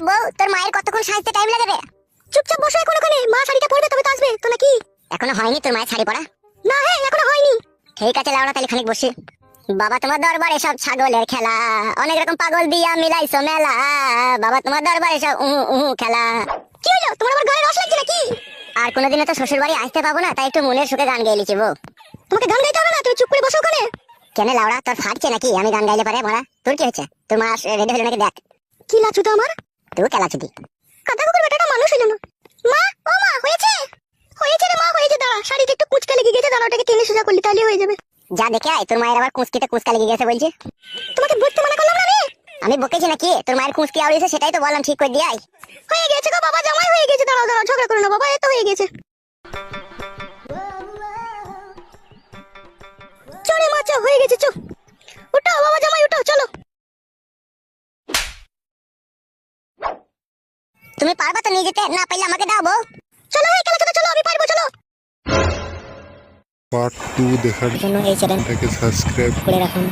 বউ, তোর মায়ের কতক্ষণ সাজতে টাইম লাগে রে? চুপচাপ বসে এখন ওখানে, মা শাড়িটা পরবে তবে তো আসবে, তো নাকি? এখনো হয়নি তোর মায়ের শাড়ি পরা? না, হ্যাঁ এখনো হয়নি। ঠিক আছে লাউড়া, তাহলে খানিক বসি। বাবা তোমার দরবারে সব ছাগলের খেলা, অনেক রকম পাগল দিয়া মিলাইছো মেলা। বাবা তোমার দরবারে সব খেলা। কি হলো, তোমার আবার গায়ে রস লাগছে নাকি? আর কোনোদিনও তো শ্বশুর বাড়ি আসতে পাবো না, তাই একটু মনের সুখে গান গাইলি বউ। তোমাকে গান গাইতে হবে না, তুমি চুপ করে বসো ওখানে। কেন লাউড়া, তোর ফাটছে নাকি আমি গান গাইলে পারে? মরা তোর কি হচ্ছে? তোর মা রেডি হলো নাকি দেখ। কি লাচু তো আমার? তুই খেলাচুদি কথা কুকুর বেটাটা মানুষ হইল না। মা, ও মা, হয়েছে? হয়েছে রে মা, হয়েছে। দাঁড়া, শাড়িতে একটু কুচকা লেগে গেছে, দাঁড়া ওটাকে টেনে সোজা করলি তাহলে হয়ে যাবে। যা দেখে আয়, তোর মায়ের আবার কুচকিতে কুচকা লেগে গেছে বলছে। তোমাকে বলতে মানা করলাম না রে। আমি বকেছি নাকি? তোর মায়ের কুচকি আউড়িয়েছে, সেটাই তো বললাম ঠিক করে দিয়ে আয়। হয়ে গেছে গো বাবা, জামাই হয়ে গেছে। দাঁড়াও দাঁড়াও, ঝগড়া করো না বাবা, এত হয়ে গেছে। চলে মাচা হয়ে গেছে, চো উঠো বাবা, জামাই উঠো, চলো। তুমি পারবা তো নিয়ে যেতে? না পারলে আমাকে দাও বউ। চলো এই খেলা, চলো আমি পারবো, চলো। পার্ট 2 দেখার জন্য এই চ্যানেলটাকে সাবস্ক্রাইব করে রাখুন।